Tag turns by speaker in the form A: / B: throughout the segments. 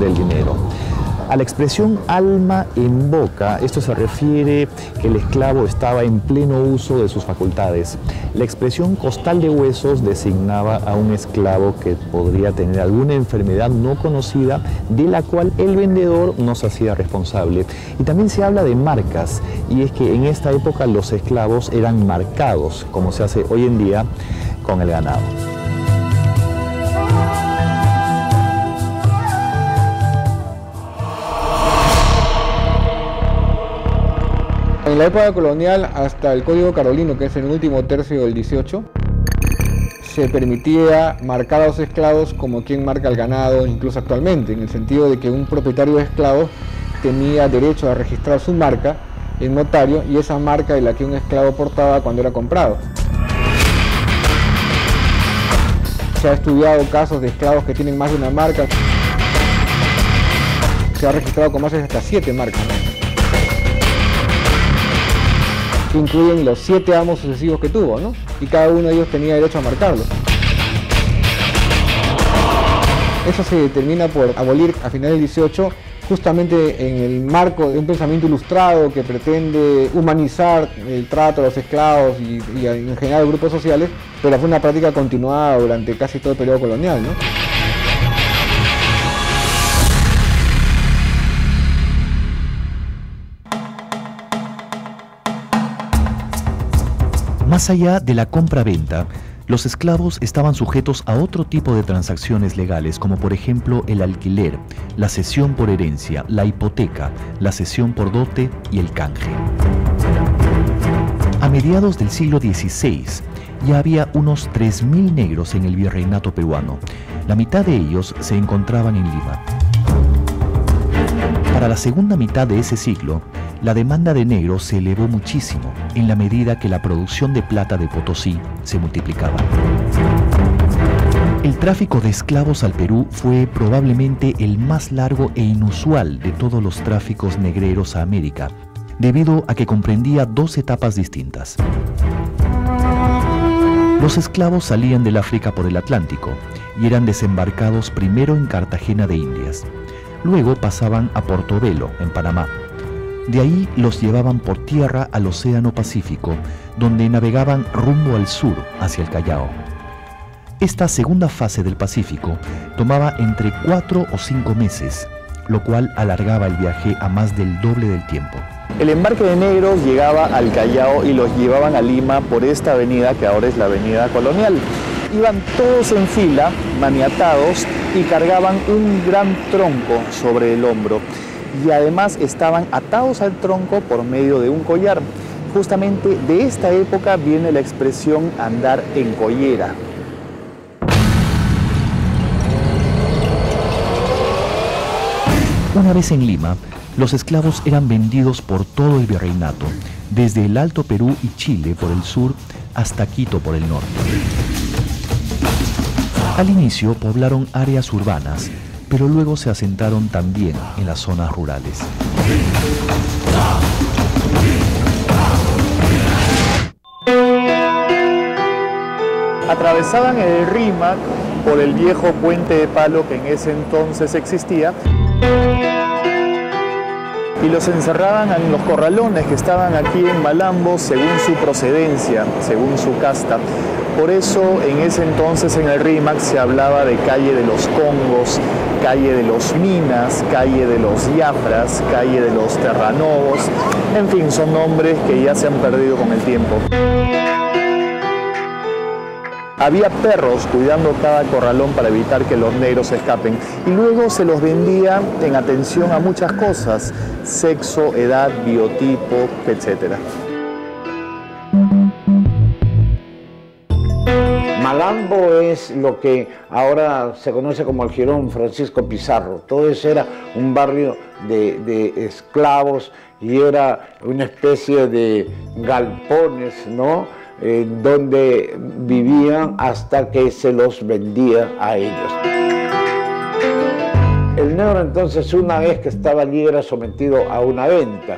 A: del dinero. A la expresión alma en boca, esto se refiere que el esclavo estaba en pleno uso de sus facultades. La expresión costal de huesos designaba a un esclavo que podría tener alguna enfermedad no conocida de la cual el vendedor no se hacía responsable. Y también se habla de marcas, y es que en esta época los esclavos eran marcados, como se hace hoy en día con el ganado.
B: En la época colonial, hasta el Código Carolino, que es el último tercio del 18, se permitía marcar a los esclavos como quien marca el ganado, incluso actualmente, en el sentido de que un propietario de esclavos tenía derecho a registrar su marca en notario, y esa marca es la que un esclavo portaba cuando era comprado. Se ha estudiado casos de esclavos que tienen más de una marca. Se ha registrado con más de hasta 7 marcas, que incluyen los 7 amos sucesivos que tuvo, ¿no? Y cada uno de ellos tenía derecho a marcarlo. Eso se determina por abolir a finales del 18, justamente en el marco de un pensamiento ilustrado que pretende humanizar el trato a los esclavos y en general grupos sociales, pero fue una práctica continuada durante casi todo el periodo colonial, ¿no?
C: Más allá de la compra-venta, los esclavos estaban sujetos a otro tipo de transacciones legales, como por ejemplo el alquiler, la cesión por herencia, la hipoteca, la cesión por dote y el canje. A mediados del siglo XVI ya había unos 3.000 negros en el virreinato peruano. La mitad de ellos se encontraban en Lima. Para la segunda mitad de ese siglo, la demanda de negros se elevó muchísimo en la medida que la producción de plata de Potosí se multiplicaba. El tráfico de esclavos al Perú fue probablemente el más largo e inusual de todos los tráficos negreros a América, debido a que comprendía 2 etapas distintas. Los esclavos salían del África por el Atlántico y eran desembarcados primero en Cartagena de Indias. Luego pasaban a Portobelo, en Panamá. De ahí los llevaban por tierra al Océano Pacífico, donde navegaban rumbo al sur, hacia el Callao. Esta segunda fase del Pacífico tomaba entre 4 o 5 meses, lo cual alargaba el viaje a más del doble del tiempo.
A: El embarque de negros llegaba al Callao y los llevaban a Lima por esta avenida que ahora es la Avenida Colonial. Iban todos en fila, maniatados, y cargaban un gran tronco sobre el hombro. Y además estaban atados al tronco por medio de un collar. Justamente de esta época viene la expresión andar en collera.
C: Una vez en Lima, los esclavos eran vendidos por todo el virreinato, desde el Alto Perú y Chile por el sur hasta Quito por el norte. Al inicio poblaron áreas urbanas, pero luego se asentaron también en las zonas rurales.
A: Atravesaban el Rímac por el viejo puente de palo que en ese entonces existía y los encerraban en los corralones que estaban aquí en Malambo según su procedencia, según su casta. Por eso en ese entonces en el Rímac se hablaba de calle de los Congos, calle de los Minas, calle de los Yafras, calle de los Terranovos. En fin, son nombres que ya se han perdido con el tiempo. Había perros cuidando cada corralón para evitar que los negros escapen y luego se los vendía en atención a muchas cosas, sexo, edad, biotipo, etc.
D: Malambo es lo que ahora se conoce como el Jirón Francisco Pizarro. Todo eso era un barrio de esclavos y era una especie de galpones, ¿no? Donde vivían hasta que se los vendía a ellos. El negro entonces, una vez que estaba libre, sometido a una venta,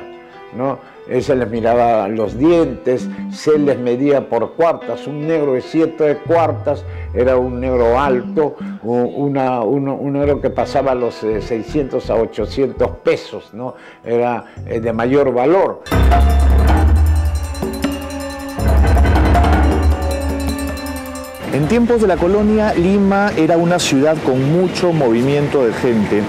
D: ¿no? se les miraba los dientes, se les medía por cuartas. Un negro de 7 cuartas era un negro alto, un negro que pasaba los 600 a 800 pesos, ¿no? Era de mayor valor.
A: En tiempos de la colonia, Lima era una ciudad con mucho movimiento de gente.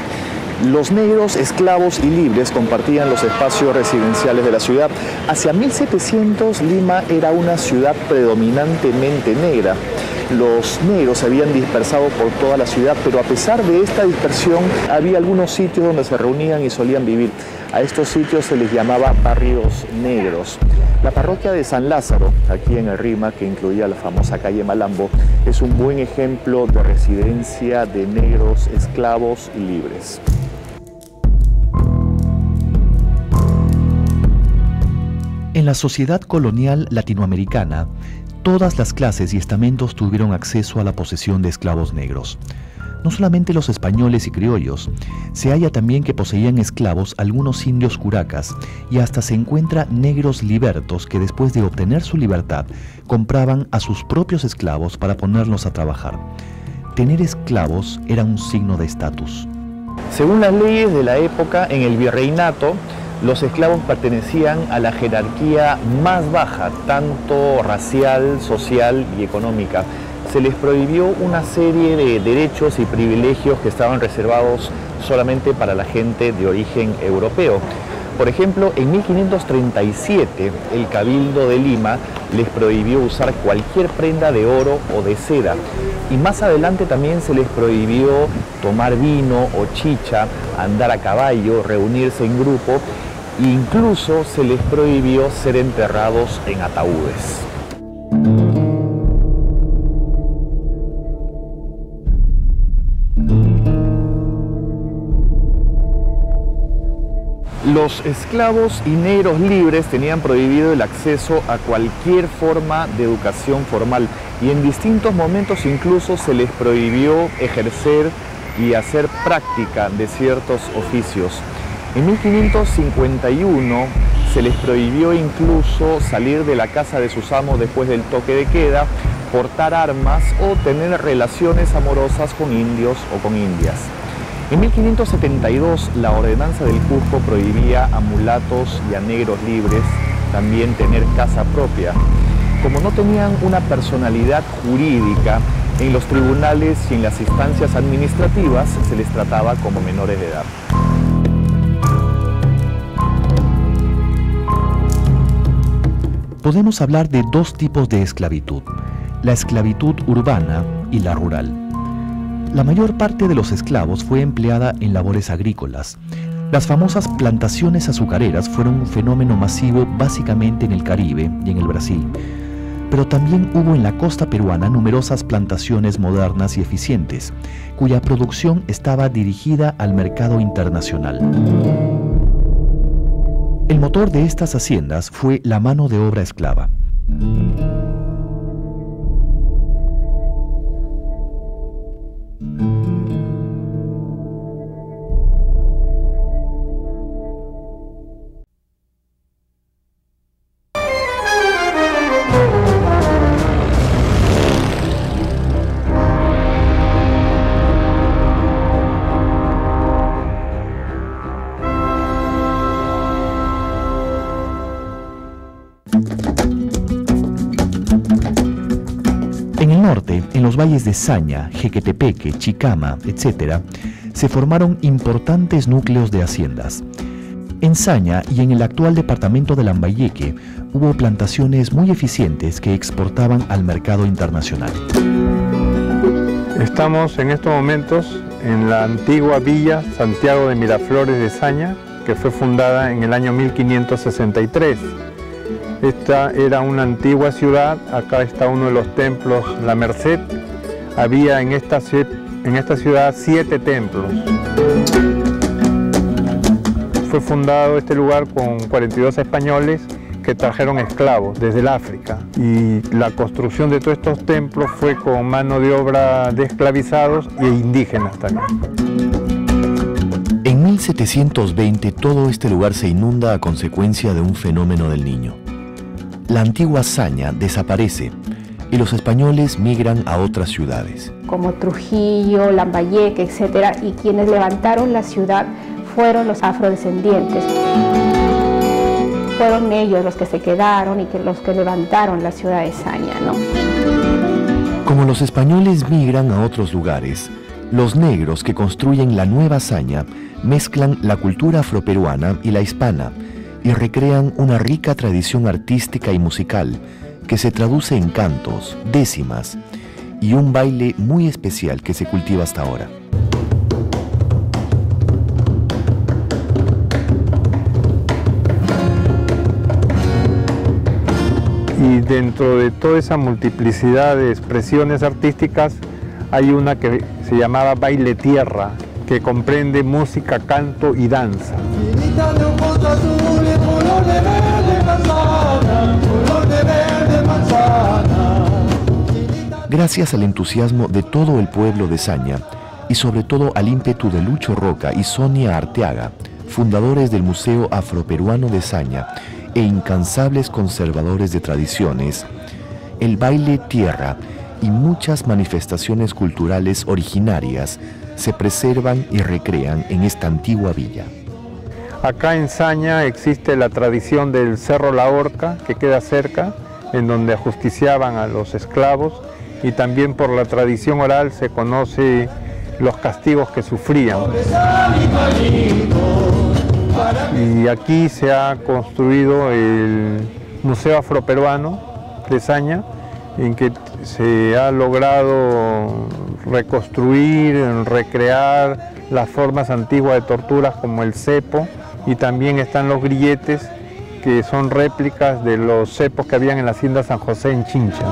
A: Los negros, esclavos y libres compartían los espacios residenciales de la ciudad. Hacia 1700, Lima era una ciudad predominantemente negra. Los negros se habían dispersado por toda la ciudad, pero a pesar de esta dispersión, había algunos sitios donde se reunían y solían vivir. A estos sitios se les llamaba barrios negros. La parroquia de San Lázaro, aquí en el Rima, que incluía la famosa calle Malambo, es un buen ejemplo de residencia de negros, esclavos y libres.
C: En la sociedad colonial latinoamericana, todas las clases y estamentos tuvieron acceso a la posesión de esclavos negros. No solamente los españoles y criollos, se halla también que poseían esclavos algunos indios curacas y hasta se encuentra negros libertos que después de obtener su libertad compraban a sus propios esclavos para ponerlos a trabajar. Tener esclavos era un signo de estatus.
A: Según las leyes de la época, en el virreinato, los esclavos pertenecían a la jerarquía más baja, tanto racial, social y económica. Se les prohibió una serie de derechos y privilegios que estaban reservados solamente para la gente de origen europeo. Por ejemplo, en 1537, el Cabildo de Lima les prohibió usar cualquier prenda de oro o de seda. Y más adelante también se les prohibió tomar vino o chicha, andar a caballo, reunirse en grupo. E incluso se les prohibió ser enterrados en ataúdes. Los esclavos y negros libres tenían prohibido el acceso a cualquier forma de educación formal y en distintos momentos incluso se les prohibió ejercer y hacer práctica de ciertos oficios. En 1551 se les prohibió incluso salir de la casa de sus amos después del toque de queda, portar armas o tener relaciones amorosas con indios o con indias. En 1572, la ordenanza del Cusco prohibía a mulatos y a negros libres también tener casa propia. Como no tenían una personalidad jurídica, en los tribunales y en las instancias administrativas se les trataba como menores de edad.
C: Podemos hablar de dos tipos de esclavitud, la esclavitud urbana y la rural. La mayor parte de los esclavos fue empleada en labores agrícolas. Las famosas plantaciones azucareras fueron un fenómeno masivo básicamente en el Caribe y en el Brasil. Pero también hubo en la costa peruana numerosas plantaciones modernas y eficientes, cuya producción estaba dirigida al mercado internacional. El motor de estas haciendas fue la mano de obra esclava. En el norte, en los valles de Saña, Jequetepeque, Chicama, etc., se formaron importantes núcleos de haciendas. En Saña y en el actual departamento de Lambayeque hubo plantaciones muy eficientes que exportaban al mercado internacional.
E: Estamos en estos momentos en la antigua villa Santiago de Miraflores de Saña, que fue fundada en el año 1563. Esta era una antigua ciudad, acá está uno de los templos, La Merced. Había en esta ciudad 7 templos. Fue fundado este lugar con 42 españoles que trajeron esclavos desde el África. Y la construcción de todos estos templos fue con mano de obra de esclavizados e indígenas también.
C: En 1720 todo este lugar se inunda a consecuencia de un fenómeno del Niño. La antigua Saña desaparece y los españoles migran a otras ciudades.
F: Como Trujillo, Lambayeque, etc. Y quienes levantaron la ciudad fueron los afrodescendientes. Fueron ellos los que se quedaron y los que levantaron la ciudad de Saña, ¿no?
C: Como los españoles migran a otros lugares, los negros que construyen la nueva Saña mezclan la cultura afroperuana y la hispana y recrean una rica tradición artística y musical que se traduce en cantos, décimas y un baile muy especial que se cultiva hasta ahora.
E: Y dentro de toda esa multiplicidad de expresiones artísticas hay una que se llamaba baile tierra, que comprende música, canto y danza.
C: Gracias al entusiasmo de todo el pueblo de Saña y sobre todo al ímpetu de Lucho Roca y Sonia Arteaga, fundadores del Museo Afroperuano de Saña e incansables conservadores de tradiciones, el baile tierra y muchas manifestaciones culturales originarias se preservan y recrean en esta antigua villa.
E: Acá en Saña existe la tradición del Cerro La Horca, que queda cerca, en donde ajusticiaban a los esclavos, y también por la tradición oral se conoce los castigos que sufrían. Y aquí se ha construido el Museo Afroperuano de Saña, en que se ha logrado reconstruir, recrear las formas antiguas de torturas como el cepo, y también están los grilletes, que son réplicas de los cepos que habían en la hacienda San José en Chincha.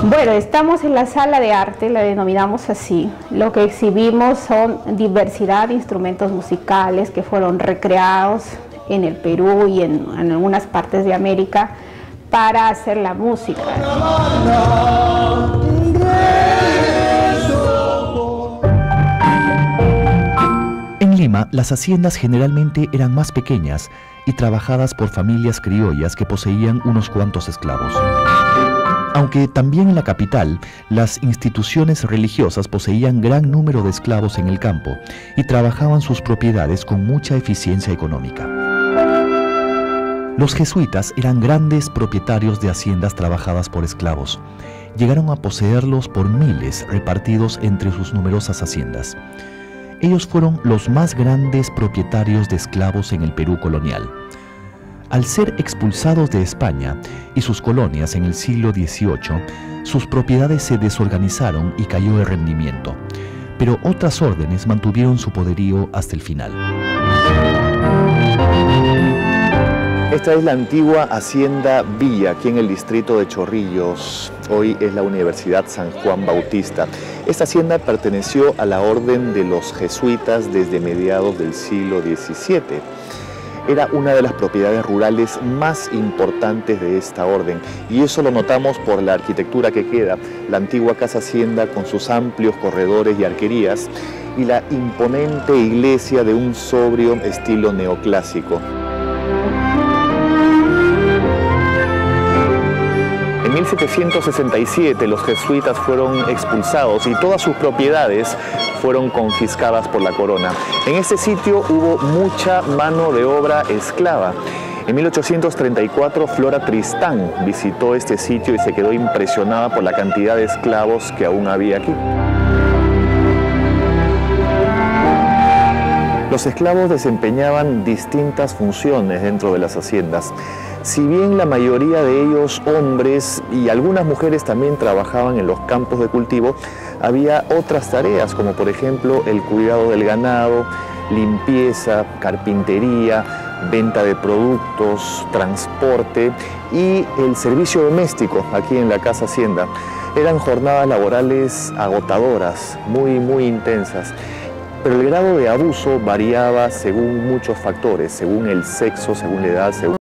F: Bueno, estamos en la sala de arte, la denominamos así. Lo que exhibimos son diversidad de instrumentos musicales que fueron recreados en el Perú y en algunas partes de América para hacer la música.
C: En Lima, las haciendas generalmente eran más pequeñas y trabajadas por familias criollas que poseían unos cuantos esclavos. Aunque también en la capital, las instituciones religiosas poseían gran número de esclavos en el campo y trabajaban sus propiedades con mucha eficiencia económica. Los jesuitas eran grandes propietarios de haciendas trabajadas por esclavos. Llegaron a poseerlos por miles repartidos entre sus numerosas haciendas. Ellos fueron los más grandes propietarios de esclavos en el Perú colonial. Al ser expulsados de España y sus colonias en el siglo XVIII, sus propiedades se desorganizaron y cayó el rendimiento, pero otras órdenes mantuvieron su poderío hasta el final.
A: Esta es la antigua Hacienda Villa, aquí en el distrito de Chorrillos. Hoy es la Universidad San Juan Bautista. Esta hacienda perteneció a la orden de los jesuitas desde mediados del siglo XVII. Era una de las propiedades rurales más importantes de esta orden, y eso lo notamos por la arquitectura que queda, la antigua casa hacienda con sus amplios corredores y arquerías, y la imponente iglesia de un sobrio estilo neoclásico. En 1767 los jesuitas fueron expulsados y todas sus propiedades fueron confiscadas por la corona. En este sitio hubo mucha mano de obra esclava. En 1834 Flora Tristán visitó este sitio y se quedó impresionada por la cantidad de esclavos que aún había aquí. Los esclavos desempeñaban distintas funciones dentro de las haciendas. Si bien la mayoría de ellos hombres y algunas mujeres también trabajaban en los campos de cultivo, había otras tareas como por ejemplo el cuidado del ganado, limpieza, carpintería, venta de productos, transporte y el servicio doméstico aquí en la casa hacienda. Eran jornadas laborales agotadoras, muy intensas. Pero el grado de abuso variaba según muchos factores, según el sexo, según la edad, según